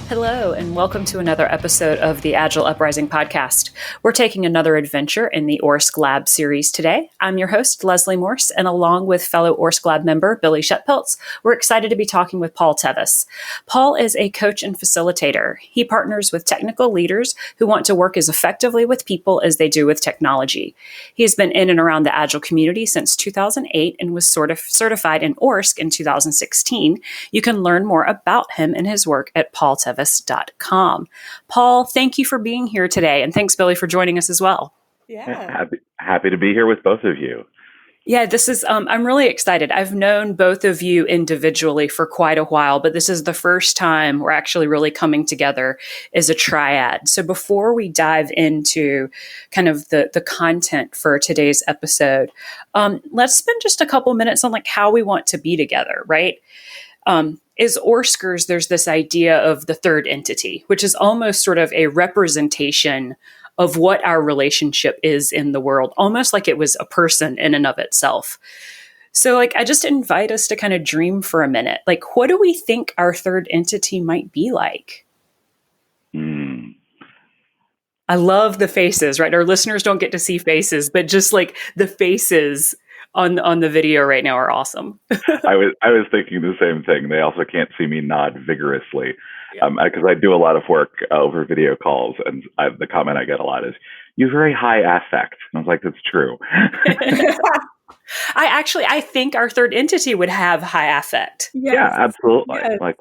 Hello, and welcome to another episode of the Agile Uprising podcast. We're taking another adventure in the ORSC Lab Series today. I'm your host, Leslie Morse, and along with fellow ORSC Lab member, Billie Schuttpelz, we're excited to be talking with Paul Tevis. Paul is a coach and facilitator. He partners with technical leaders who want to work as effectively with people as they do with technology. He has been in and around the Agile community since 2008 and was certified in Orsk in 2016. You can learn more about him and his work at paultevis.com. Paul, thank you for being here today. And thanks, Billie, for joining us as well. Yeah. Happy to be here with both of you. Yeah, this is, I'm really excited. I've known both of you individually for quite a while, but this is the first time we're actually really coming together as a triad. So before we dive into kind of the content for today's episode, let's spend just a couple minutes on like how we want to be together, right? As Orskers, there's this idea of the third entity, which is almost sort of a representation of what our relationship is in the world, almost like it was a person in and of itself. So like, I just invite us to kind of dream for a minute. Like, what do we think our third entity might be like? I love the faces, right? Our listeners don't get to see faces, but just like the faces on the video right now are awesome. I was thinking the same thing. They also can't see me nod vigorously because I do a lot of work over video calls, and the comment I get a lot is, "You very high affect." And I was like, "That's true." I think our third entity would have high affect. Yes. Yeah, absolutely. Yes. Like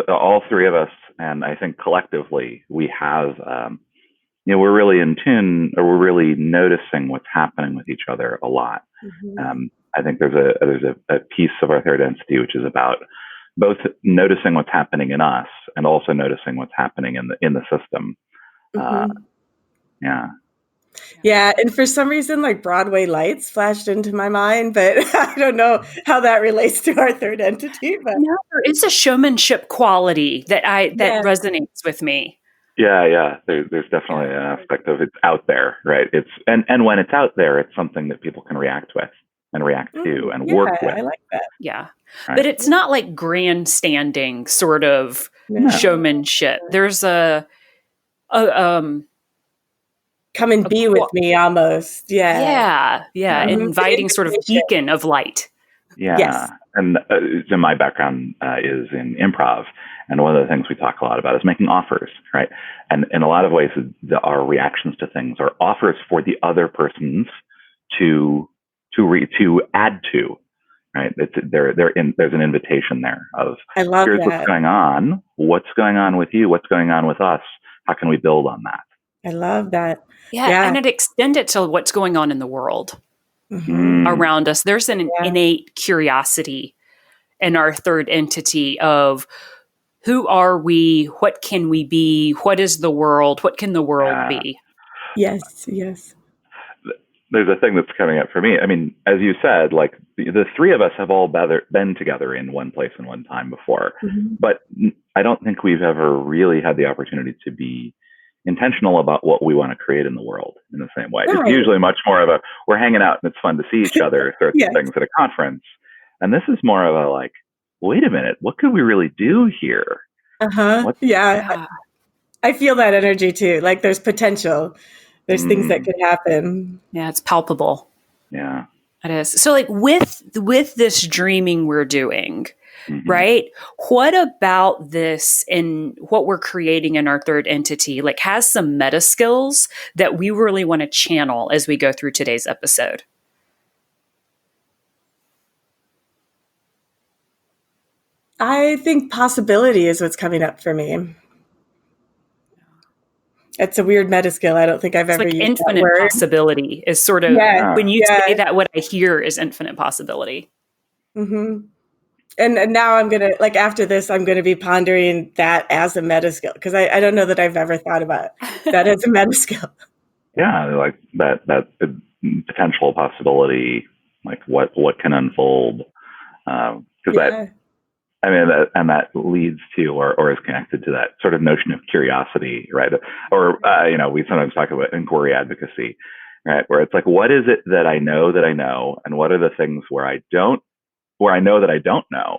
all three of us, and I think collectively we have. We're really in tune, or we're really noticing what's happening with each other a lot. Mm-hmm. I think there's a piece of our third entity which is about both noticing what's happening in us and also noticing what's happening in the system. Mm-hmm. Yeah, and for some reason, like Broadway lights flashed into my mind, but I don't know how that relates to our third entity. But no, it's a showmanship quality that resonates with me. Yeah. There's definitely an aspect of it's out there, right? It's and when it's out there, it's something that people can react with and react to and work with. I like that. Yeah, right? But it's not like grandstanding sort of showmanship. There's a come and be with me almost. Yeah. Inviting sort of beacon of light. Yeah. Yes. And so my background is in improv. And one of the things we talk a lot about is making offers, right? And in a lot of ways, our reactions to things are offers for the other persons to add to, right? There's an invitation there of, here's what's going on. What's going on with you? What's going on with us? How can we build on that? I love that. Yeah. And it extends it to what's going on in the world around us. There's an innate curiosity in our third entity of, who are we? What can we be? What is the world? What can the world be? Yes. There's a thing that's coming up for me. I mean, as you said, like the three of us have all been together in one place and one time before, but I don't think we've ever really had the opportunity to be intentional about what we want to create in the world in the same way. It's usually much more of we're hanging out and it's fun to see each other sorts of things at a conference. And this is more of a like, wait a minute, what could we really do here? I feel that energy too. Like there's potential. There's things that could happen. Yeah, it's palpable. Yeah. It is. So like with this dreaming we're doing, right? What about this and what we're creating in our third entity, like has some meta skills that we really want to channel as we go through today's episode? I think possibility is what's coming up for me. It's a weird meta skill. I don't think I've ever used infinite that word. Possibility is sort of when you say that, what I hear is infinite possibility. And now I'm gonna after this, I'm gonna be pondering that as a meta skill because I don't know that I've ever thought about that as a meta skill. Yeah, like that potential possibility, like what can unfold, because I mean, that leads to or is connected to that sort of notion of curiosity, right? Or, we sometimes talk about inquiry advocacy, right? Where it's like, what is it that I know, and what are the things where I know that I don't know,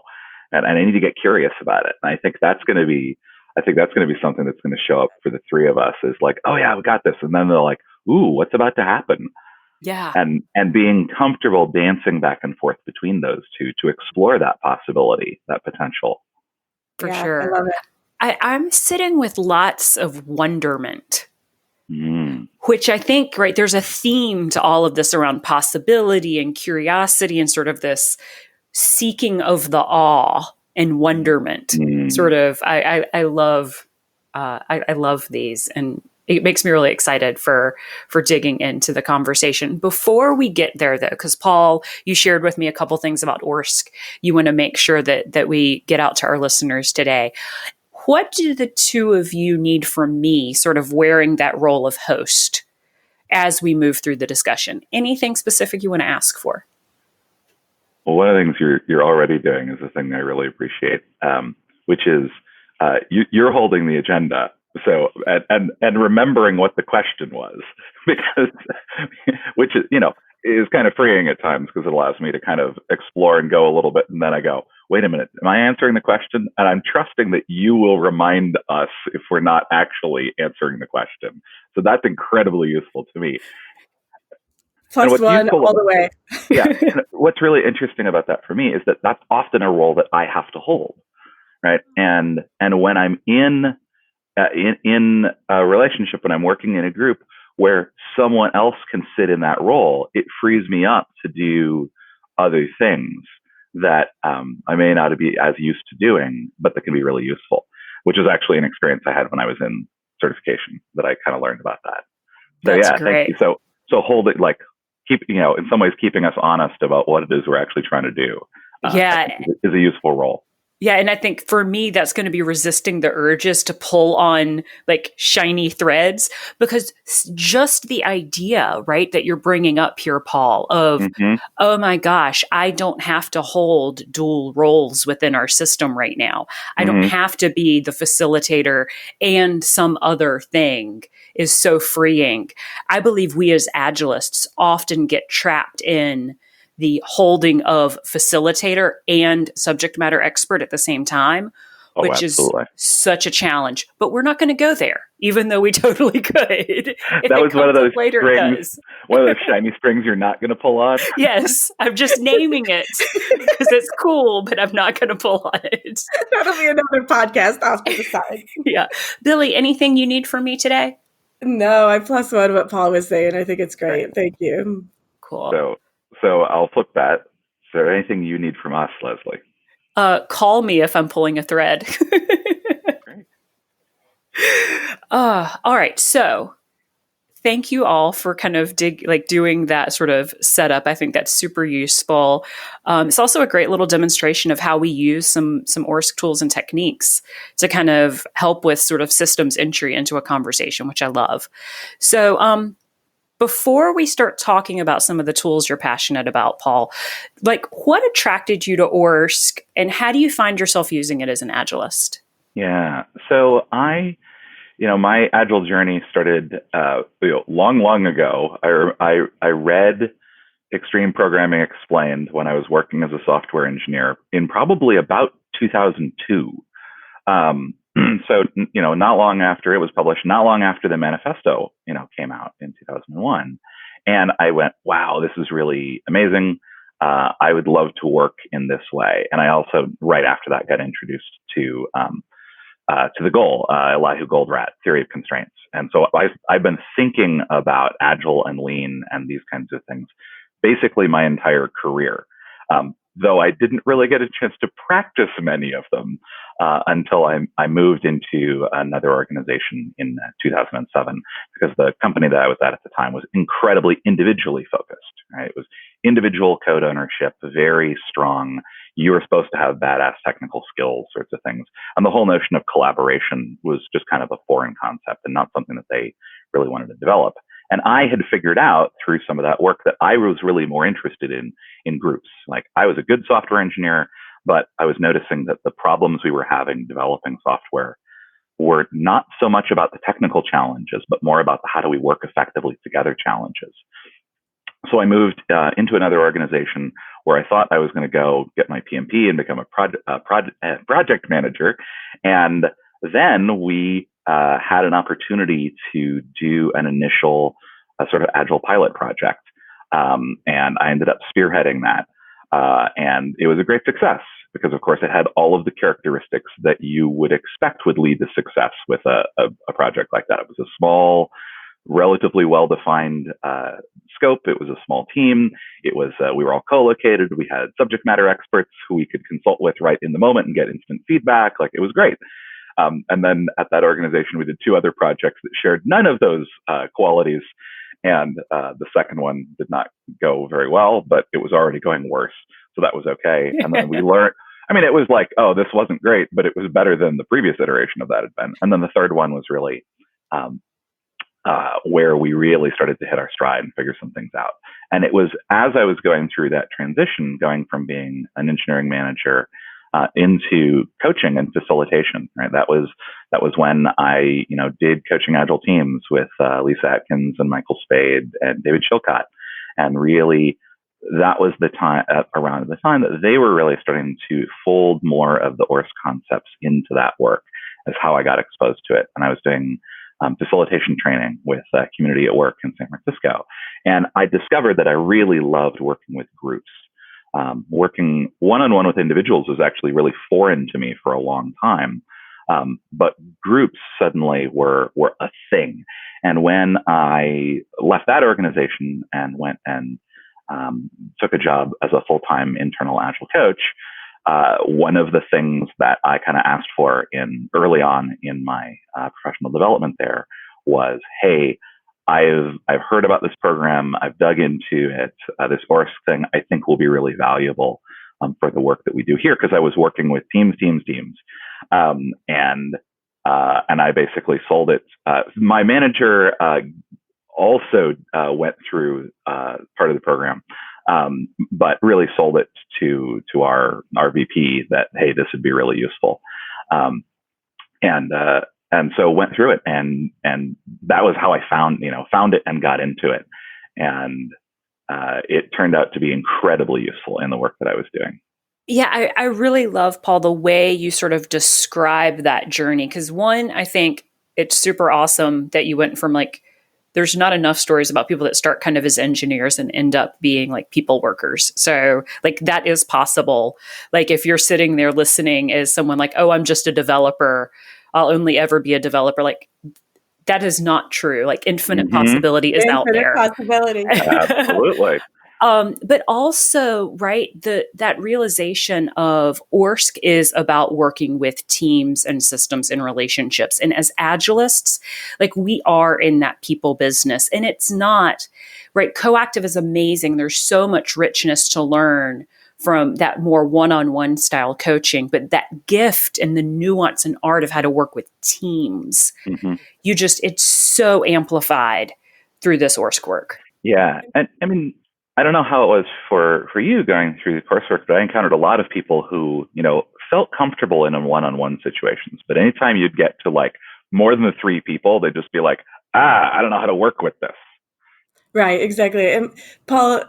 and I need to get curious about it. And I think that's going to be I think that's going to be something that's going to show up for the three of us is like, oh yeah, we got this. And then they're like, ooh, what's about to happen? Yeah. And being comfortable dancing back and forth between those two to explore that possibility, that potential. For Yeah, sure. I love it. I'm sitting with lots of wonderment, which I think, right, there's a theme to all of this around possibility and curiosity and sort of this seeking of the awe and wonderment. Sort of, I love these, and it makes me really excited for digging into the conversation. Before we get there, though, because Paul, you shared with me a couple things about Orsk. You want to make sure that we get out to our listeners today. What do the two of you need from me, sort of wearing that role of host, as we move through the discussion? Anything specific you want to ask for? Well, one of the things you're already doing is a thing I really appreciate, which is you're holding the agenda. So and remembering what the question was, because which is is kind of freeing at times because it allows me to kind of explore and go a little bit, and then I go, wait a minute, am I answering the question? And I'm trusting that you will remind us if we're not actually answering the question. So that's incredibly useful to me. Plus one all the way. Yeah. What's really interesting about that for me is that that's often a role that I have to hold, right? And when I'm in a relationship, when I'm working in a group where someone else can sit in that role, it frees me up to do other things that I may not be as used to doing, but that can be really useful, which is actually an experience I had when I was in certification that I kind of learned about that. So That's yeah, great. thank you. So hold it, like keep, in some ways keeping us honest about what it is we're actually trying to do. Is a useful role. Yeah. And I think for me, that's going to be resisting the urges to pull on like shiny threads, because just the idea, right, that you're bringing up here, Paul, of, oh my gosh, I don't have to hold dual roles within our system right now. I don't have to be the facilitator and some other thing, is so freeing. I believe we as Agilists often get trapped in the holding of facilitator and subject matter expert at the same time, which absolutely. is such a challenge. But we're not going to go there, even though we totally could. That was one of those later strings, one of those shiny strings you're not going to pull on. Yes, I'm just naming it because it's cool, but I'm not going to pull on it. That'll be another podcast off to the side. Yeah. Billie, anything you need from me today? No, I plus one what Paul was saying. I think it's great. Thank you. Cool. So I'll flip that. Is there anything you need from us, Leslie? Call me if I'm pulling a thread. Great. All right. So thank you all for kind of doing that sort of setup. I think that's super useful. It's also a great little demonstration of how we use some Orsk tools and techniques to kind of help with sort of systems entry into a conversation, which I love. So, before we start talking about some of the tools you're passionate about, Paul, like what attracted you to Orsk and how do you find yourself using it as an Agilist? Yeah. So my Agile journey started long ago. I read Extreme Programming Explained when I was working as a software engineer in probably about 2002. So, not long after it was published, not long after the manifesto, came out in 2001. And I went, wow, this is really amazing. I would love to work in this way. And I also, right after that, got introduced to the goal, Elihu Goldratt, theory of constraints. And so I've been thinking about Agile and Lean and these kinds of things basically my entire career. Though I didn't really get a chance to practice many of them until I moved into another organization in 2007, because the company that I was at the time was incredibly individually focused. Right? It was individual code ownership, very strong. You were supposed to have badass technical skills, sorts of things. And the whole notion of collaboration was just kind of a foreign concept and not something that they really wanted to develop. And I had figured out through some of that work that I was really more interested in groups. Like I was a good software engineer, but I was noticing that the problems we were having developing software were not so much about the technical challenges, but more about the how do we work effectively together challenges. So I moved into another organization where I thought I was going to go get my PMP and become a project manager. And then we had an opportunity to do an initial sort of agile pilot project. And I ended up spearheading that. And it was a great success because, of course, it had all of the characteristics that you would expect would lead to success with a project like that. It was a small, relatively well-defined scope. It was a small team. It was we were all co-located. We had subject matter experts who we could consult with right in the moment and get instant feedback. Like, it was great. And then at that organization, we did 2 other projects that shared none of those qualities. And the second one did not go very well, but it was already going worse. So that was okay. And then we learned, I mean, it was like, oh, this wasn't great, but it was better than the previous iteration of that had been. And then the third one was really where we really started to hit our stride and figure some things out. And it was as I was going through that transition, going from being an engineering manager into coaching and facilitation, right? That was when I, did coaching agile teams with Lisa Atkins and Michael Spade and David Chilcott. And really, that was the time, around the time that they were really starting to fold more of the Orsk concepts into that work as how I got exposed to it. And I was doing facilitation training with Community at Work in San Francisco. And I discovered that I really loved working with groups. Working one-on-one with individuals was actually really foreign to me for a long time. But groups suddenly were a thing. And when I left that organization and went and took a job as a full-time internal Agile coach, one of the things that I kind of asked for early on in my professional development there was, hey, I've heard about this program. I've dug into it. This Orsk thing I think will be really valuable for the work that we do here, because I was working with teams, and I basically sold it. My manager also went through part of the program, but really sold it to our VP that, hey, this would be really useful. And so went through it, and that was how I found it and got into it. And it turned out to be incredibly useful in the work that I was doing. Yeah, I really love, Paul, the way you sort of describe that journey. Because one, I think it's super awesome that you went from there's not enough stories about people that start kind of as engineers and end up being like people workers. So that is possible. If you're sitting there listening as someone oh, I'm just a developer, I'll only ever be a developer. That is not true. Infinite possibility is out there. Possibility. Absolutely. But also, right, that realization of Orsk is about working with teams and systems and relationships. And as Agilists, we are in that people business. And it's not, right, coactive is amazing. There's so much richness to learn from that more one-on-one style coaching, but that gift and the nuance and art of how to work with teams, it's so amplified through this Orsk work. Yeah. And I mean, I don't know how it was for you going through the coursework, but I encountered a lot of people who, felt comfortable in one-on-one situations. But anytime you'd get to more than the 3 people, they'd just be like, I don't know how to work with this. Right, exactly. And Paul,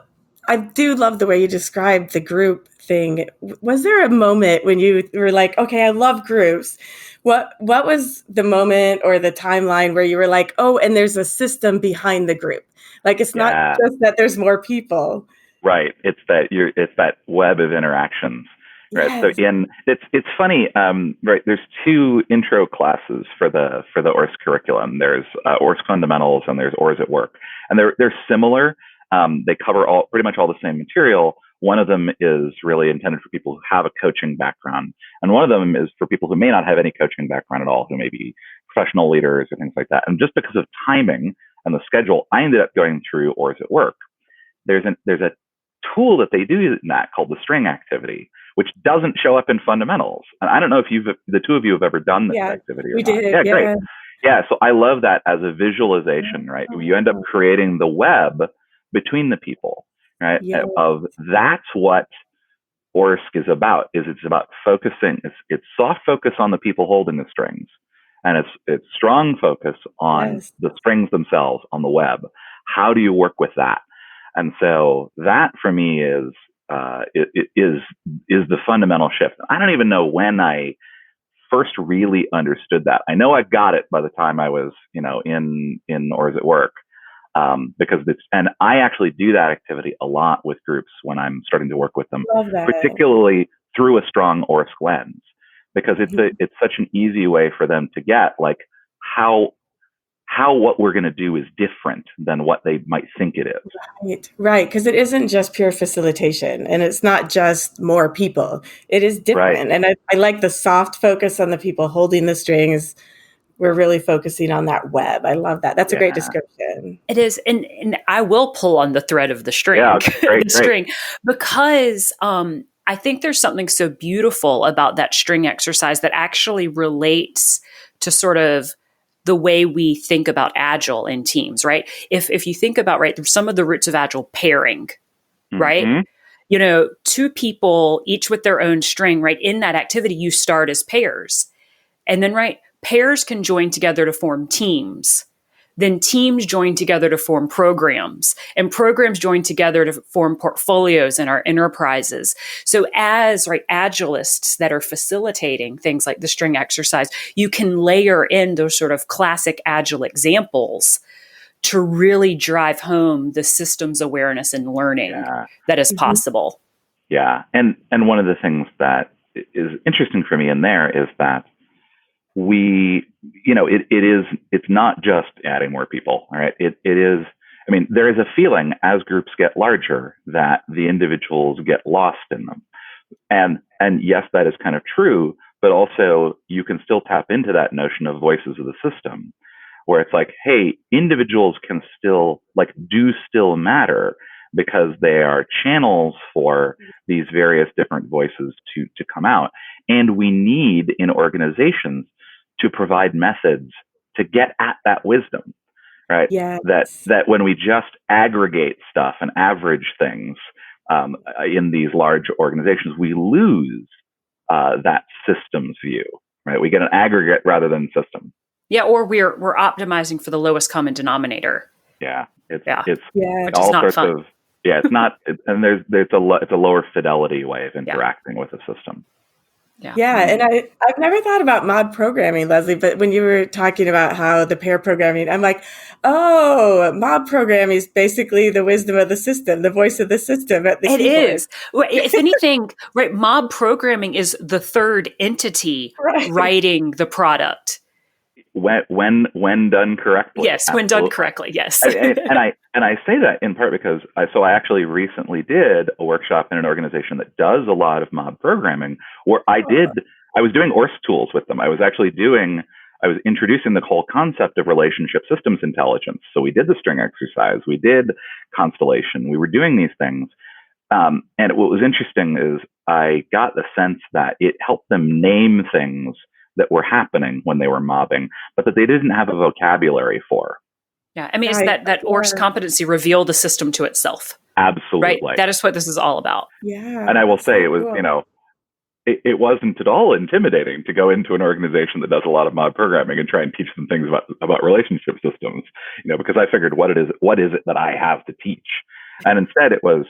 I do love the way you described the group thing. Was there a moment when you were like, okay, I love groups? What was the moment or the timeline where you were like, oh, and there's a system behind the group? It's not just that there's more people. Right. It's that web of interactions. Right. Yes. So it's funny. Right. There's 2 intro classes for the Orsk curriculum. There's Orsk Fundamentals and there's Orsk at Work, and they're similar. They cover pretty much all the same material. One of them is really intended for people who have a coaching background, and one of them is for people who may not have any coaching background at all, who may be professional leaders or things like that. And just because of timing and the schedule, I ended up going through Orsk at Work. There's a tool that they do in that called the string activity, which doesn't show up in fundamentals. And I don't know if the 2 of you have ever done this activity or we not. Did. Yeah, great. Yeah, so I love that as a visualization, right? You end up creating the web between the people, right? Yes. That's what Orsk is about. It's about focusing. It's soft focus on the people holding the strings, and it's strong focus on the strings themselves on the web. How do you work with that? And so that for me is the fundamental shift. I don't even know when I first really understood that. I know I got it by the time I was, in or is at work. And I actually do that activity a lot with groups when I'm starting to work with them, Love that. particularly through a strong ORSC lens, because it's such an easy way for them to get like how what we're going to do is different than what they might think it is. Right. Because it isn't just pure facilitation, and it's not just more people. It is different. Right. And I like the soft focus on the people holding the strings. We're really focusing on that web. I love that. That's a great description. It is. And I will pull on the thread of the string, great. string, because I think there's something so beautiful about that string exercise that actually relates to sort of the way we think about Agile in teams, right? If you think about, right, some of the roots of Agile, pairing, right? Two people, each with their own string, right? In that activity, you start as pairs. And then, right, pairs can join together to form teams. Then teams join together to form programs, and programs join together to form portfolios in our enterprises. So as Agilists that are facilitating things like the string exercise, you can layer in those sort of classic Agile examples to really drive home the systems awareness and learning that is possible. Yeah. And one of the things that is interesting for me in there is that it's not just adding more people, all right? It is, there is a feeling as groups get larger that the individuals get lost in them. And yes, that is kind of true, but also you can still tap into that notion of voices of the system, where it's like, hey, individuals can still do still matter, because they are channels for these various different voices to come out. And we need in organizations to provide methods to get at that wisdom, right? Yes. That when we just aggregate stuff and average things in these large organizations, we lose that systems view, right? We get an aggregate rather than system. Yeah, or we're optimizing for the lowest common denominator. Yeah, it's which all is not sorts fun. of it's not, and it's a lower fidelity way of interacting with a system. Yeah. And I've never thought about mod programming, Leslie, but when you were talking about how the pair programming, I'm like, oh, mod programming is basically the wisdom of the system, the voice of the system at the keyboard. It is. If anything, right, mob programming is the third entity writing the product. When done correctly. Yes, when done correctly, yes. and I say that in part because I actually recently did a workshop in an organization that does a lot of mob programming, where I was doing ORSC tools with them. I was introducing the whole concept of relationship systems intelligence. So we did the string exercise, we did constellation, we were doing these things. And what was interesting is I got the sense that it helped them name things that were happening when they were mobbing, but that they didn't have a vocabulary for. Yeah, it's that ORSC competency reveal the system to itself. Absolutely. Right? That is what this is all about. Yeah. And I will say it was, it wasn't at all intimidating to go into an organization that does a lot of mob programming and try and teach them things about relationship systems, because I figured, what is it that I have to teach? And instead it was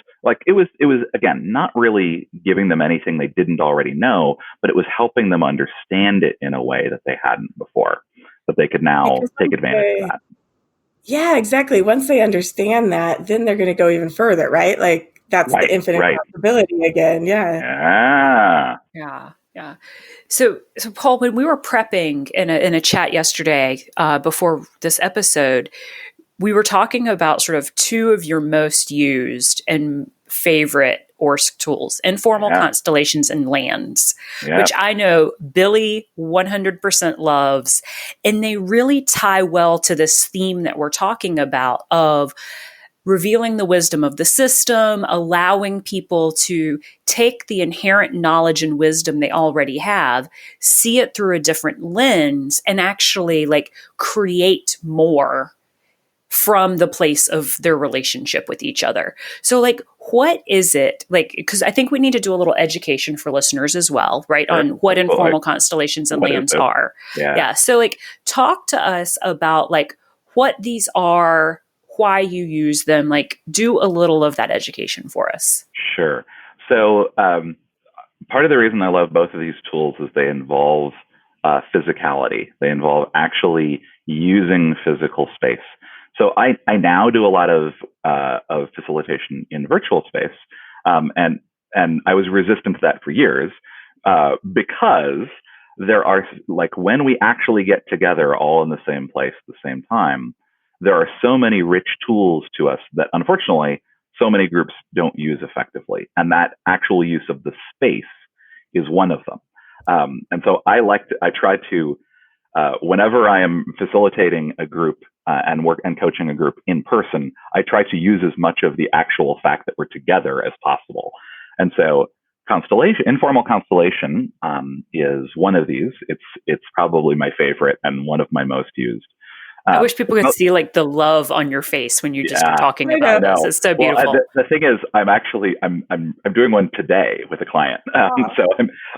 again, not really giving them anything they didn't already know, but it was helping them understand it in a way that they hadn't before, that they could now take advantage of that. Yeah, exactly. Once they understand that, then they're going to go even further, right? Like that's the infinite possibility again. Yeah. Yeah. So Paul, when we were prepping in a chat yesterday before this episode, we were talking about sort of two of your most used and favorite ORSC tools, informal constellations and lands, which I know Billie 100% loves. And they really tie well to this theme that we're talking about of revealing the wisdom of the system, allowing people to take the inherent knowledge and wisdom they already have, see it through a different lens, and actually create more from the place of their relationship with each other. So what is it because I think we need to do a little education for listeners as well, right? On what informal constellations and lands are. Yeah. So talk to us about what these are, why you use them, do a little of that education for us. Sure. So part of the reason I love both of these tools is they involve physicality. They involve actually using physical space. So I now do a lot of facilitation in virtual space, and I was resistant to that for years because there are, like, when we actually get together all in the same place at the same time, there are so many rich tools to us that unfortunately so many groups don't use effectively, and that actual use of the space is one of them. And so I try to, whenever I am facilitating a group and coaching a group in person, I try to use as much of the actual fact that we're together as possible. And so informal constellation is one of these. It's probably my favorite and one of my most used. I wish people could see like the love on your face when you just are talking about this. It's so beautiful. Well, the thing is, I'm doing one today with a client, so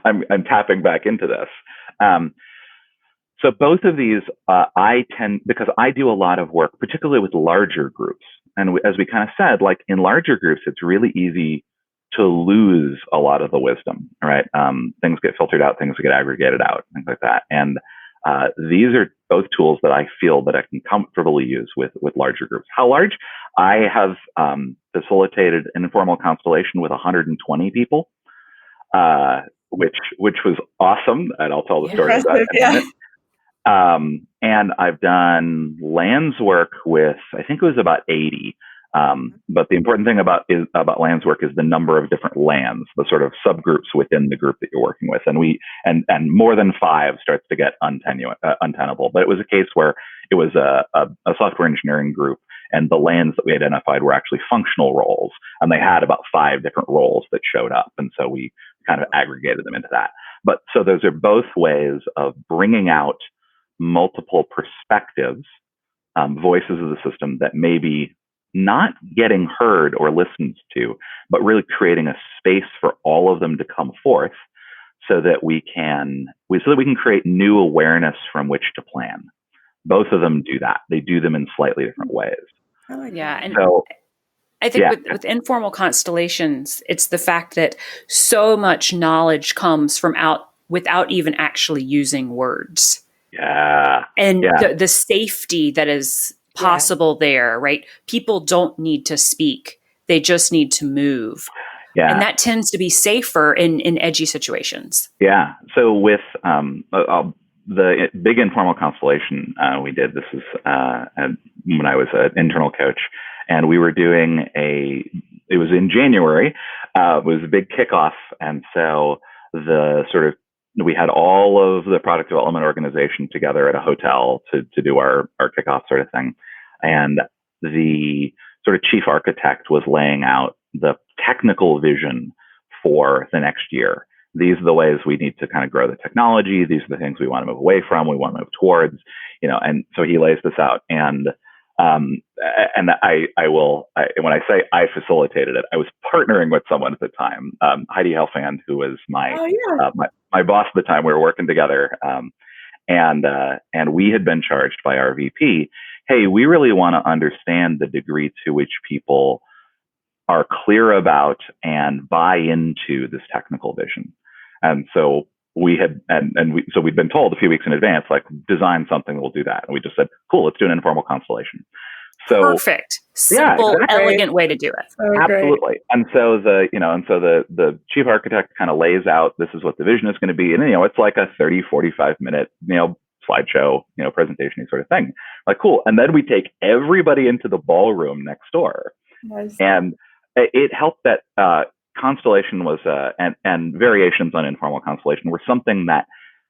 I'm tapping back into this. So both of these, because I do a lot of work, particularly with larger groups, and as we kind of said, like in larger groups, it's really easy to lose a lot of the wisdom, right? Things get filtered out, things get aggregated out, things like that, and these are both tools that I feel that I can comfortably use with larger groups. How large? I have facilitated an informal constellation with 120 people, which was awesome, and I'll tell the story about it in a minute. And I've done lands work with, I think it was about 80. But the important thing about lands work is the number of different lands, the sort of subgroups within the group that you're working with. And more than 5 starts to get untenable. But it was a case where it was a software engineering group, and the lands that we identified were actually functional roles. And they had about 5 different roles that showed up. And so we kind of aggregated them into that. But so those are both ways of bringing out multiple perspectives, voices of the system that maybe not getting heard or listened to, but really creating a space for all of them to come forth so that we can create new awareness from which to plan. Both of them do that. They do them in slightly different ways. And so, I think with informal constellations, it's the fact that so much knowledge comes from without even actually using words. And the safety that is possible there, right? People don't need to speak. They just need to move. And that tends to be safer in edgy situations. So with the big informal constellation we did, this is when I was an internal coach, and we were doing it was in January, it was a big kickoff. And so we had all of the product development organization together at a hotel to do our kickoff sort of thing. And the sort of chief architect was laying out the technical vision for the next year. These are the ways we need to kind of grow the technology. These are the things we want to move away from. We want to move towards, and so he lays this out. And when I say I facilitated it, I was partnering with someone at the time, Heidi Helfand, who was my boss at the time. We were working together, and we had been charged by our VP, hey, we really want to understand the degree to which people are clear about and buy into this technical vision. And so we'd been told a few weeks in advance, like, design something, we'll do that. And we just said, cool, let's do an informal constellation. So perfect, simple, elegant way to do it. So absolutely. Great. And so the chief architect kind of lays out, this is what the vision is going to be. And, it's like a 30, 45 minute, slideshow, presentation sort of thing. Like, cool. And then we take everybody into the ballroom next door. Nice. And it helped that constellation was, and variations on informal constellation were something that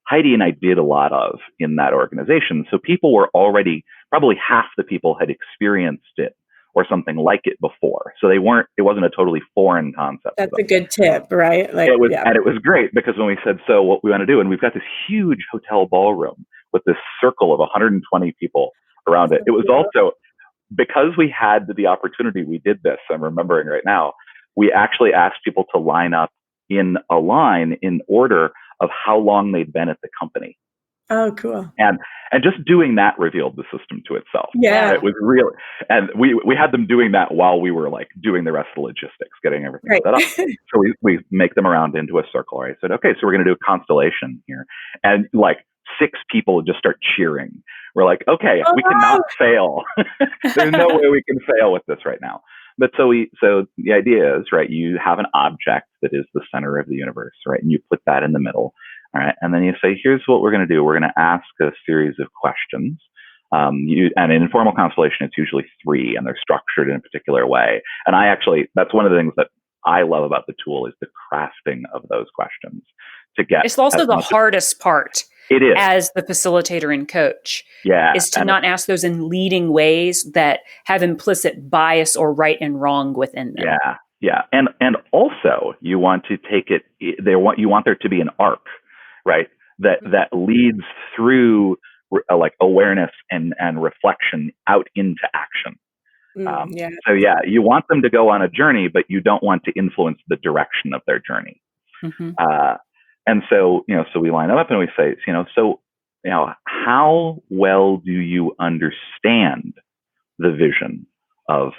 Heidi and I did a lot of in that organization. So people were already, probably half the people had experienced it or something like it before. So it wasn't a totally foreign concept. That's a good tip, right? And it was great because when we said, so what we want to do, and we've got this huge hotel ballroom with this circle of 120 people around it. It was also, because we had the opportunity, we did this, I'm remembering right now, we actually asked people to line up in a line in order of how long they'd been at the company. Oh, cool. And just doing that revealed the system to itself. Yeah. It was really, and we had them doing that while we were like doing the rest of the logistics, getting everything set up. So we make them around into a circle. Right? I said, okay, so we're going to do a constellation here. And like 6 people just start cheering. We're like, okay, Oh, we cannot fail. There's no way we can fail with this right now. But so the idea is, right, you have an object that is the center of the universe, right? And you put that in the middle, all right? And then you say, here's what we're going to do. We're going to ask a series of questions. And in informal constellation, it's usually 3, and they're structured in a particular way. And that's one of the things that I love about the tool is the crafting of those questions to get. It's also the hardest part. It is. As the facilitator and coach, is to not ask those in leading ways that have implicit bias or right and wrong within them. Yeah. And also you want to take it there. You want there to be an arc, right? That leads through like awareness and reflection out into action. So you want them to go on a journey, but you don't want to influence the direction of their journey. Mm-hmm. And so, so we line them up and we say, how well do you understand the vision of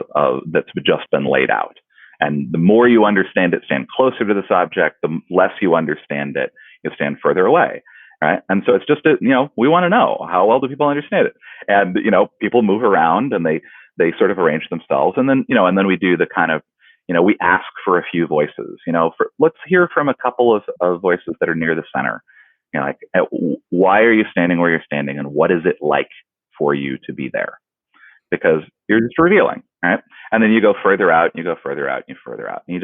that's just been laid out? And the more you understand it, stand closer to this object. The less you understand it, you stand further away. Right. And so it's just, we want to know, how well do people understand it? And, people move around and they sort of arrange themselves. And then, and then we do the kind of, we ask for a few voices, let's hear from a couple of voices that are near the center. Like, why are you standing where you're standing? And what is it like for you to be there? Because you're just revealing, right? And then you go further out, and you go further out, and you further out. And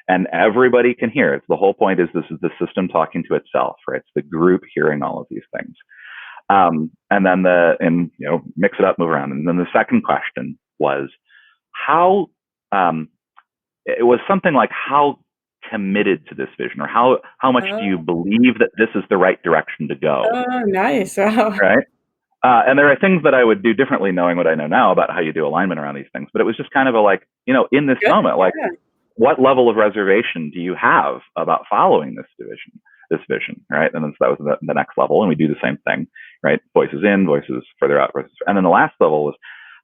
and everybody can hear it. The whole point is this is the system talking to itself, right? It's the group hearing all of these things. And then mix it up, move around. And then the second question was it was something like, how committed to this vision, or how much do you believe that this is the right direction to go? Oh, nice. Wow. Right. And there are things that I would do differently knowing what I know now about how you do alignment around these things. But it was just kind of in this moment, what level of reservation do you have about following this vision, right? And then so that was the next level. And we do the same thing, right? Voices in, voices further out, voices. And then the last level was,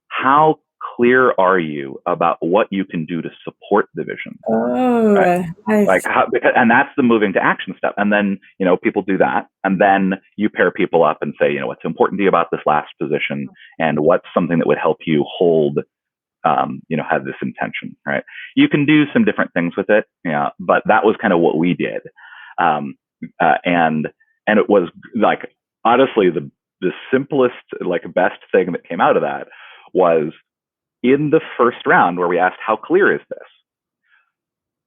how clear are you about what you can do to support the vision? Oh, right? Nice. And that's the moving to action step. And then, people do that. And then you pair people up and say, what's important to you about this last position, and what's something that would help you hold, have this intention, right? You can do some different things with it. But that was kind of what we did. And it was like, honestly, the simplest, best thing that came out of that was, in the first round where we asked, how clear is this?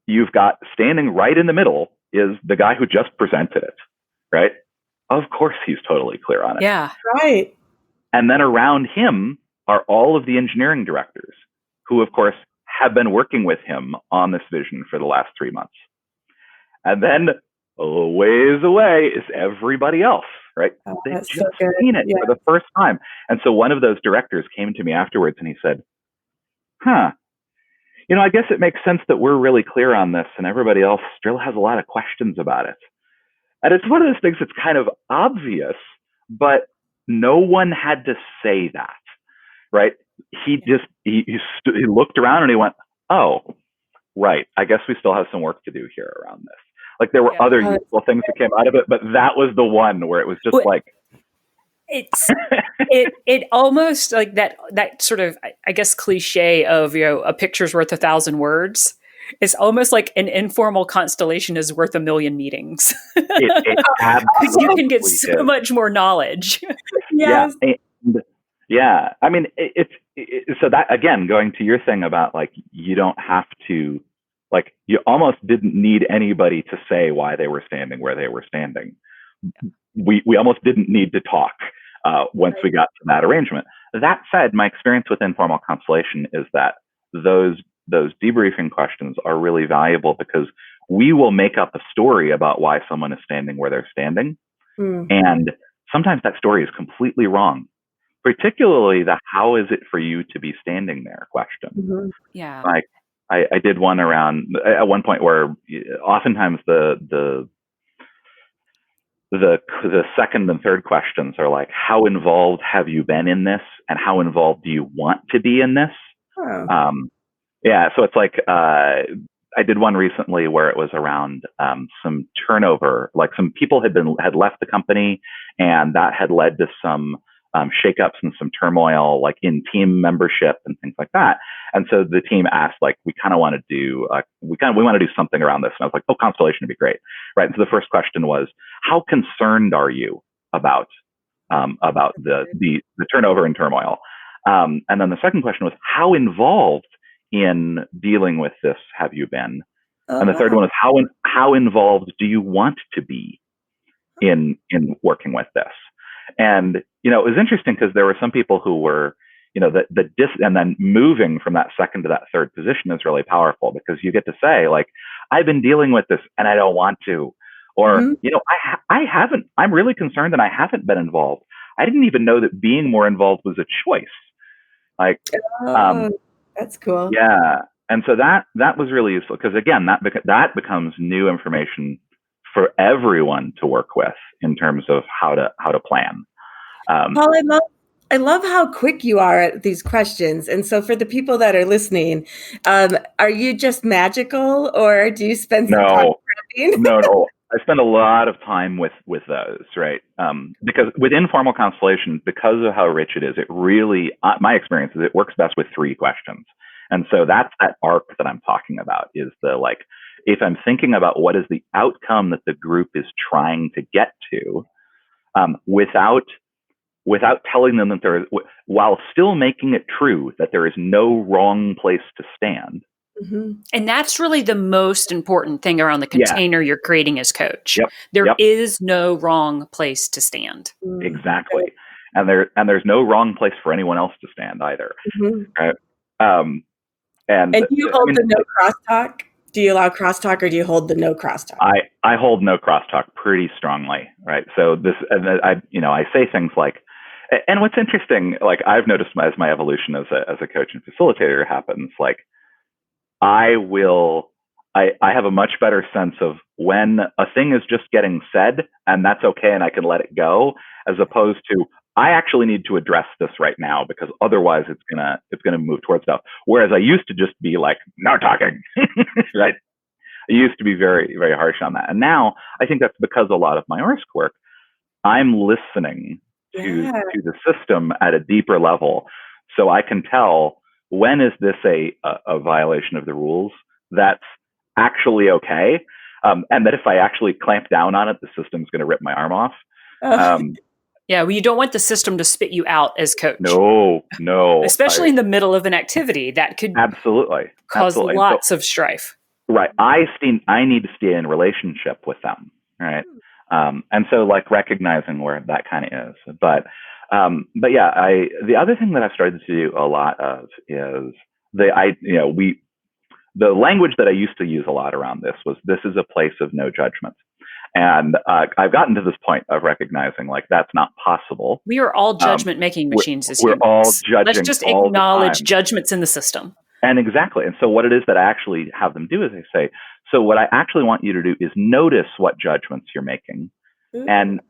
You've got standing right in the middle is the guy who just presented it, right? Of course, he's totally clear on it. Yeah. Right. And then around him are all of the engineering directors who, of course, have been working with him on this vision for the last 3 months. And then a ways away is everybody else, right? They've just seen it for the first time. And so one of those directors came to me afterwards and he said, I guess it makes sense that we're really clear on this and everybody else still has a lot of questions about it. And it's one of those things that's kind of obvious, but no one had to say that, right? He looked around and he went, oh, right. I guess we still have some work to do here around this. Like, there were other useful things that came out of it, but that was the one where it was just it almost like that sort of, I guess, cliche of, a picture's worth 1,000 words. It's almost like an informal constellation is worth 1,000,000 meetings. Because you can get so much more knowledge. Yes. Yeah. I mean, so that, again, going to your thing about you don't have to, you almost didn't need anybody to say why they were standing where they were standing. We almost didn't need to talk once we got to that arrangement. That said, my experience with informal constellation is that those debriefing questions are really valuable because we will make up a story about why someone is standing where they're standing. Mm-hmm. And sometimes that story is completely wrong, particularly the how is it for you to be standing there question. Mm-hmm. Yeah. I did one around at one point where oftentimes the second and third questions are like, how involved have you been in this? And how involved do you want to be in this? Oh. So it's like, I did one recently where it was around some turnover, like some people had left the company, and that had led to some shakeups and some turmoil, like in team membership and things like that. And so the team asked, like, we want to do something around this. And I was like, oh, Constellation would be great, right? And so the first question was, how concerned are you about the turnover and turmoil? And then the second question was, how involved in dealing with this have you been? And the third one is, how involved do you want to be in working with this? And, it was interesting because there were some people who were, and then moving from that second to that third position is really powerful, because you get to say, like, I've been dealing with this and I don't want to, or, I haven't, I'm really concerned and I haven't been involved. I didn't even know that being more involved was a choice. Like, that's cool. Yeah. And so that was really useful, because again, that becomes new information for everyone to work with in terms of how to plan. Paul, I love how quick you are at these questions. And so for the people that are listening, are you just magical, or do you spend some time prepping? No. I spend a lot of time with those, right? Because with informal constellations, because of how rich it is, it really, my experience is it works best with 3 questions. And so that's that arc that I'm talking about, is the, like, if I'm thinking about what is the outcome that the group is trying to get to, without telling them that while still making it true that there is no wrong place to stand. Mm-hmm. And that's really the most important thing around the container you're creating as coach. Yep. There is no wrong place to stand. Exactly. And there's no wrong place for anyone else to stand either. Mm-hmm. Right? And do you hold the no crosstalk? Do you allow crosstalk, or do you hold the no crosstalk? I hold no crosstalk pretty strongly, right? So I say things like, and what's interesting, like, I've noticed as my evolution as a coach and facilitator happens, like, I have a much better sense of when a thing is just getting said and that's okay and I can let it go, as opposed to, I actually need to address this right now because otherwise it's gonna move towards stuff. Whereas I used to just be like, no talking, right? I used to be very, very harsh on that. And now I think that's because a lot of my Orsk work, I'm listening to the system at a deeper level. So I can tell, when is this a violation of the rules that's actually okay? And that if I actually clamp down on it, the system's going to rip my arm off. Yeah, well, you don't want the system to spit you out as coach. No. Especially in the middle of an activity that could cause lots of strife. Right. I need to stay in relationship with them. Right. And so, like, recognizing where that kind of is. But yeah, the other thing that I've started to do a lot of is the language that I used to use a lot around this is a place of no judgment. And I've gotten to this point of recognizing, like, that's not possible. We are all judgment making machines as humans. We're all judging. Let's just acknowledge judgments in the system. And exactly. And so what it is that I actually have them do is I say, so what I actually want you to do is notice what judgments you're making and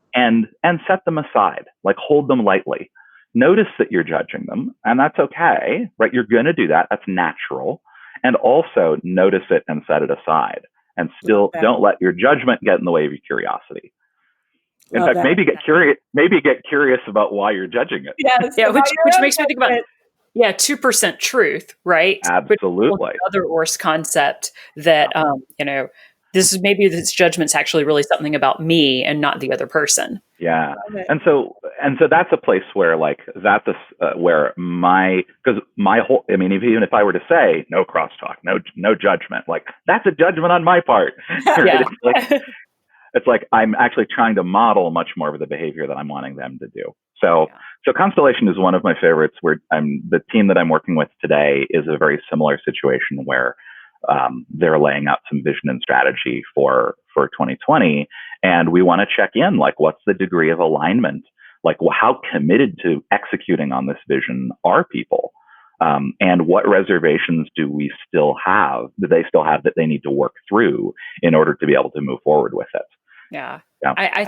set them aside, like, hold them lightly. Notice that you're judging them, and that's okay, right? You're going to do that. That's natural. And also notice it and set it aside. And still don't let your judgment get in the way of your curiosity. In fact, maybe get curious about why you're judging it. Yes, which makes me think about 2% truth, right? Absolutely. Another Orsk concept that this judgment's actually really something about me and not the other person. Yeah. And so that's a place where, like, that's where because my whole, I mean, even if I were to say no crosstalk, no judgment, like, that's a judgment on my part. Right? It's like I'm actually trying to model much more of the behavior that I'm wanting them to do. So Constellation is one of my favorites. The team that I'm working with today is a very similar situation where they're laying out some vision and strategy for 2020. And we want to check in, like, what's the degree of alignment? Like, how committed to executing on this vision are people? And what reservations do they still have that they need to work through in order to be able to move forward with it? Yeah. I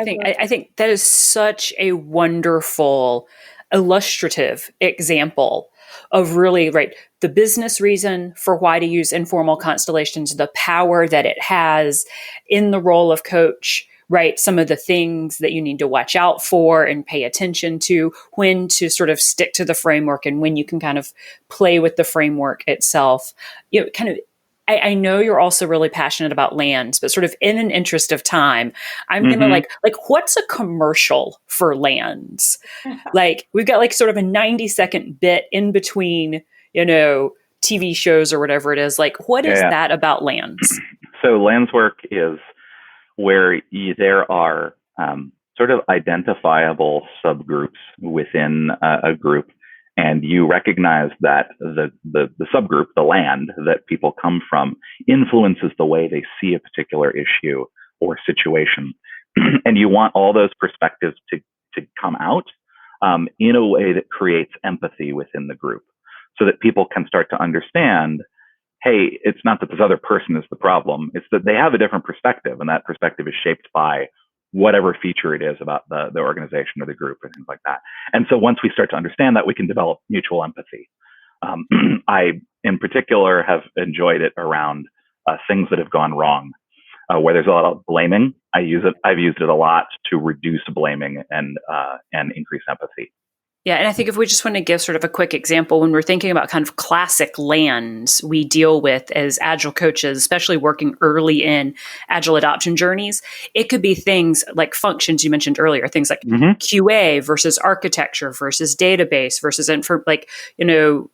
think that is such a wonderful illustrative example of really, right, the business reason for why to use informal constellations, the power that it has in the role of coach, right? Some of the things that you need to watch out for and pay attention to, when to sort of stick to the framework and when you can kind of play with the framework itself. You know, kind of, I know you're also really passionate about lands, but sort of in an interest of time, I'm going to like, what's a commercial for lands? Like, we've got like sort of a 90-second bit in between, TV shows or whatever it is. Like, what is that about lands? So lands work is where there are sort of identifiable subgroups within a group, and you recognize that the subgroup, the land that people come from, influences the way they see a particular issue or situation. And you want all those perspectives to come out in a way that creates empathy within the group, so that people can start to understand, hey, it's not that this other person is the problem. It's that they have a different perspective, and that perspective is shaped by whatever feature it is about the organization or the group or things like that. And so once we start to understand that, we can develop mutual empathy. I, in particular, have enjoyed it around things that have gone wrong, where there's a lot of blaming. I've used it a lot to reduce blaming and increase empathy. Yeah, and I think if we just want to give sort of a quick example, when we're thinking about kind of classic lands we deal with as Agile coaches, especially working early in Agile adoption journeys, it could be things like functions you mentioned earlier, things like QA versus architecture versus database versus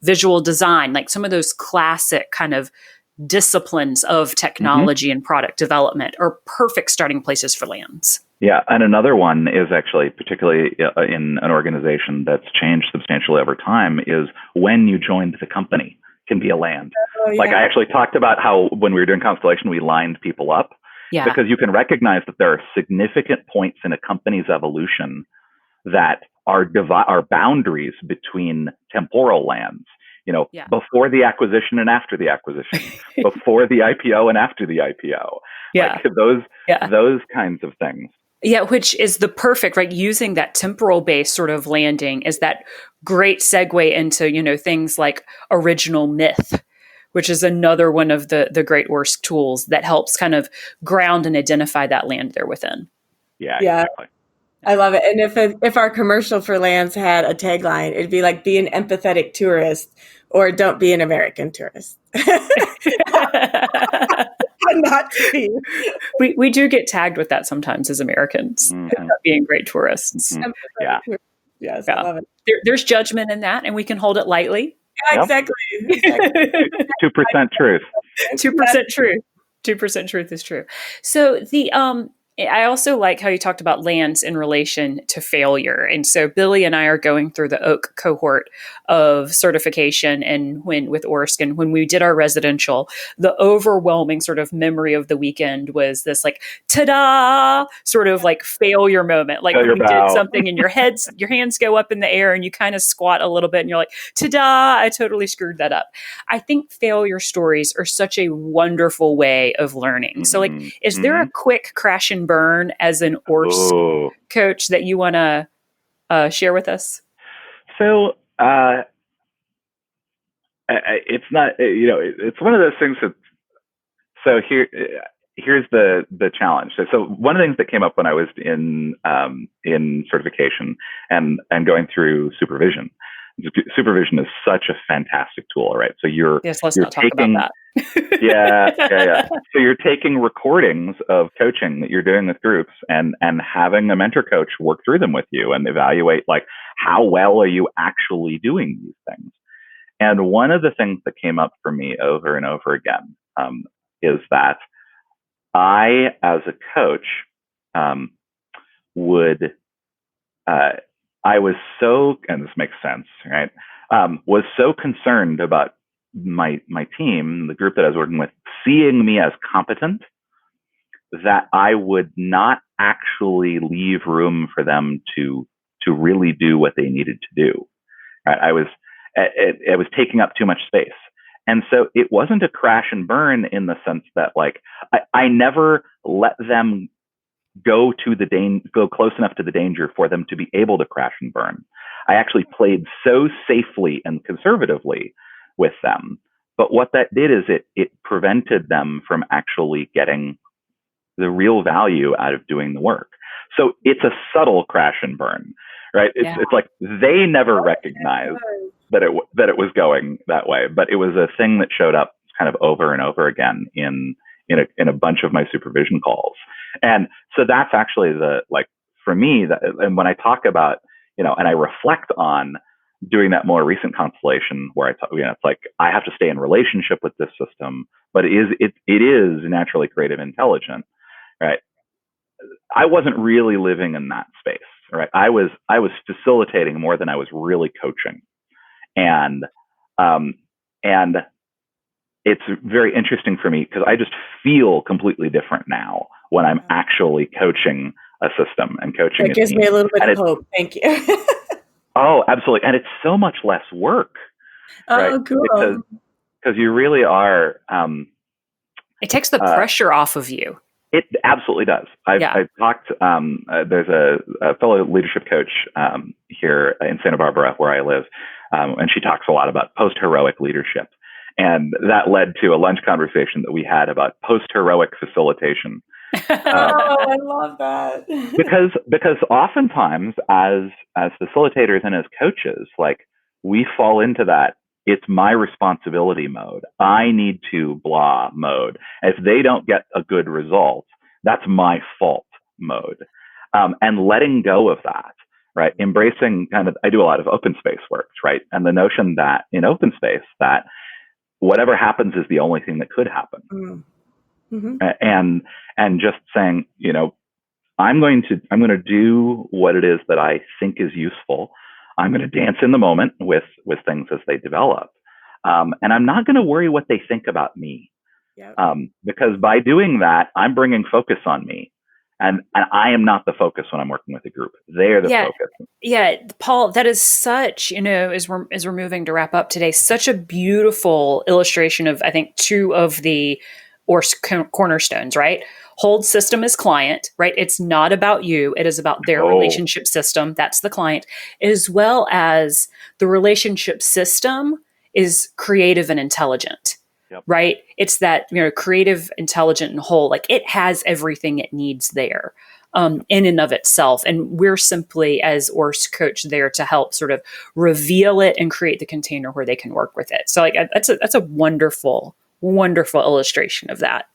visual design, like some of those classic kind of disciplines of technology and product development are perfect starting places for lands. Yeah, and another one is actually, particularly in an organization that's changed substantially over time, is when you joined the company can be a land. Like I actually talked about how when we were doing Constellation, we lined people up because you can recognize that there are significant points in a company's evolution that are boundaries between temporal lands. Before the acquisition and after the acquisition, before the IPO and after the IPO, like those kinds of things. Yeah, which is the perfect, right? Using that temporal base sort of landing is that great segue into, things like original myth, which is another one of the great Orsk tools that helps kind of ground and identify that land there within. Yeah, exactly. I love it. And if our commercial for lands had a tagline, it'd be like, be an empathetic tourist or don't be an American tourist. Not to be. We do get tagged with that sometimes as Americans, being great tourists. Yeah. Yes, I love it. There's judgment in that, and we can hold it lightly. Yeah, exactly. 2% truth. 2% truth. 2% truth is true. So I also like how you talked about lands in relation to failure. And so Billie and I are going through the Oak cohort of certification and with Orsk. And when we did our residential, the overwhelming sort of memory of the weekend was this like, ta-da, sort of like failure moment. Like when we did something and your hands go up in the air and you kind of squat a little bit and you're like, ta-da, I totally screwed that up. I think failure stories are such a wonderful way of learning. So like, is there a quick crash and burn as an Orsk coach that you want to share with us? So it's not, it's one of those things that, so here's the challenge. So one of the things that came up when I was in certification and going through supervision. Supervision is such a fantastic tool, right? So let's not talk about that. yeah. So you're taking recordings of coaching that you're doing with groups and having a mentor coach work through them with you and evaluate like how well are you actually doing these things. And one of the things that came up for me over and over again is that I, as a coach, I was so, and this makes sense, right? Was so concerned about my team, the group that I was working with, seeing me as competent, that I would not actually leave room for them to really do what they needed to do. Right? I was taking up too much space. And so it wasn't a crash and burn in the sense that like I never let them go close enough to the danger for them to be able to crash and burn. I actually played so safely and conservatively with them. But what that did is it prevented them from actually getting the real value out of doing the work. So it's a subtle crash and burn, right? It's like they never recognized that it was going that way, but it was a thing that showed up kind of over and over again in a bunch of my supervision calls. And so that's actually for me, and when I talk about, and I reflect on doing that more recent constellation where it's like I have to stay in relationship with this system, but it is naturally creative intelligent, right? I wasn't really living in that space, right? I was facilitating more than I was really coaching, and it's very interesting for me because I just feel completely different now when I'm actually coaching a system and coaching. It gives me a little bit of hope. Thank you. Oh, absolutely. And it's so much less work. Right? Oh, cool. Because you really are. It takes the pressure off of you. It absolutely does. I've talked, there's a fellow leadership coach here in Santa Barbara where I live, and she talks a lot about post-heroic leadership. And that led to a lunch conversation that we had about post-heroic facilitation. I love that. because oftentimes as facilitators and as coaches, like we fall into that it's my responsibility mode. I need to blah mode. If they don't get a good result, that's my fault mode. And letting go of that, right? Embracing I do a lot of open space works, right? And the notion that in open space that whatever happens is the only thing that could happen. Mm-hmm. And just saying, I'm going to do what it is that I think is useful. I'm going to dance in the moment with things as they develop. And I'm not going to worry what they think about me. Yep. Because by doing that, I'm bringing focus on me. And I am not the focus when I'm working with a group. They are the focus. Yeah, Paul, that is such, as we're moving to wrap up today, such a beautiful illustration of, I think, two of the Orsk cornerstones, right? Hold system as client, right? It's not about you. It is about their relationship system. That's the client, as well as the relationship system is creative and intelligent, right? It's that, creative, intelligent, and whole. Like it has everything it needs there in and of itself. And we're simply, as Orsk coach, there to help sort of reveal it and create the container where they can work with it. So like that's a wonderful, wonderful illustration of that.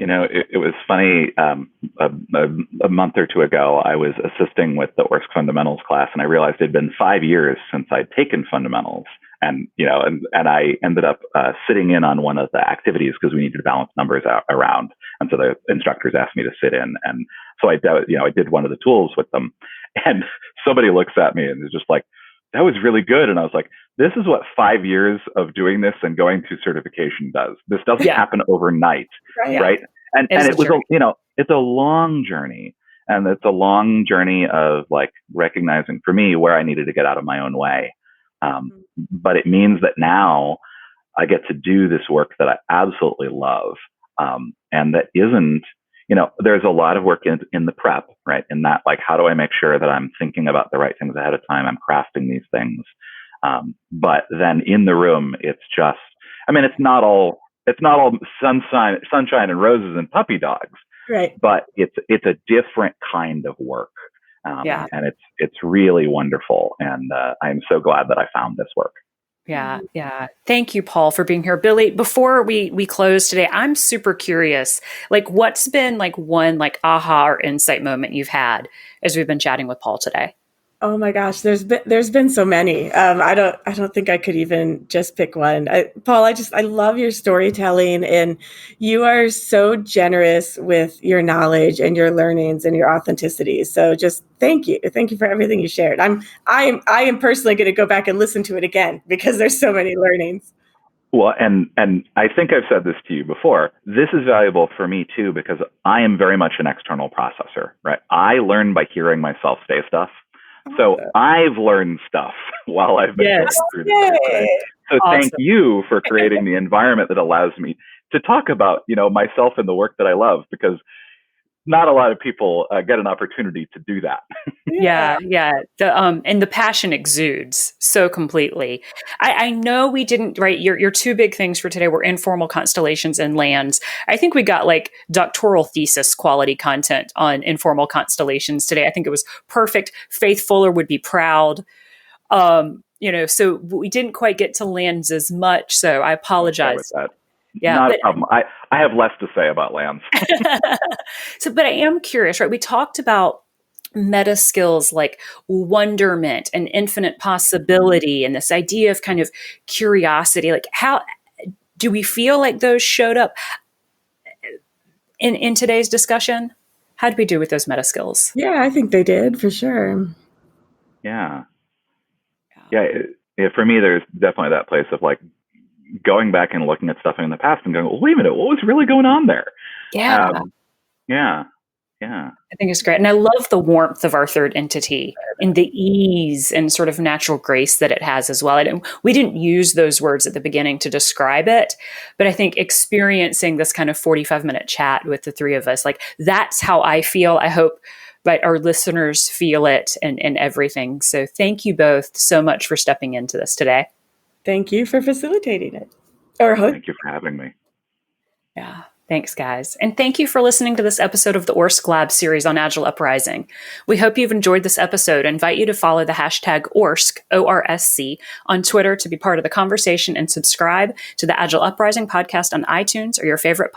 It was funny. A month or two ago, I was assisting with the Orsk fundamentals class, and I realized it had been 5 years since I'd taken fundamentals. And I ended up sitting in on one of the activities because we needed to balance numbers around. And so the instructors asked me to sit in, and so I did one of the tools with them. And somebody looks at me and is just like, "That was really good." And I was like, "This is what 5 years of doing this and going through certification does. This doesn't happen overnight, right?" And it was it's a long journey, and it's a long journey of like recognizing for me where I needed to get out of my own way. But it means that now I get to do this work that I absolutely love, and that isn't. There's a lot of work in the prep, right? In that, like, how do I make sure that I'm thinking about the right things ahead of time? I'm crafting these things. But then in the room, it's just, it's not all sunshine and roses and puppy dogs, right? But it's a different kind of work. And it's really wonderful. And I'm so glad that I found this work. Yeah. Thank you, Paul, for being here. Billie, before we close today, I'm super curious, like what's been like one like aha or insight moment you've had as we've been chatting with Paul today? Oh my gosh, there's been so many. I don't think I could even just pick one. Paul, I love your storytelling, and you are so generous with your knowledge and your learnings and your authenticity. So just thank you for everything you shared. I am personally going to go back and listen to it again because there's so many learnings. Well, and I think I've said this to you before. This is valuable for me too because I am very much an external processor, right? I learn by hearing myself say stuff. So I've learned stuff while I've been going through this. Right? So Thank you for creating the environment that allows me to talk about, myself and the work that I love, because not a lot of people get an opportunity to do that. Yeah. And the passion exudes so completely. I know we didn't, right? Your two big things for today were informal constellations and lands. I think we got like doctoral thesis quality content on informal constellations today. I think it was perfect. Faith Fuller would be proud. So we didn't quite get to lands as much. So I apologize. Okay with that. Yeah, not a problem. I have less to say about lands. But I am curious, right? We talked about meta skills like wonderment and infinite possibility and this idea of kind of curiosity. Like, how do we feel like those showed up in today's discussion? How did we do with those meta skills? Yeah, I think they did for sure. Yeah. For me, there's definitely that place of like going back and looking at stuff in the past and going, well, wait a minute, what was really going on there? Yeah. I think it's great. And I love the warmth of our third entity and the ease and sort of natural grace that it has as well. And we didn't use those words at the beginning to describe it, but I think experiencing this kind of 45-minute chat with the three of us, like that's how I feel. I hope our listeners feel it and everything. So thank you both so much for stepping into this today. Thank you for facilitating it. Thank you for having me. Yeah. Thanks, guys. And thank you for listening to this episode of the ORSC Lab Series on Agile Uprising. We hope you've enjoyed this episode and invite you to follow the hashtag ORSC, ORSC, on Twitter to be part of the conversation and subscribe to the Agile Uprising podcast on iTunes or your favorite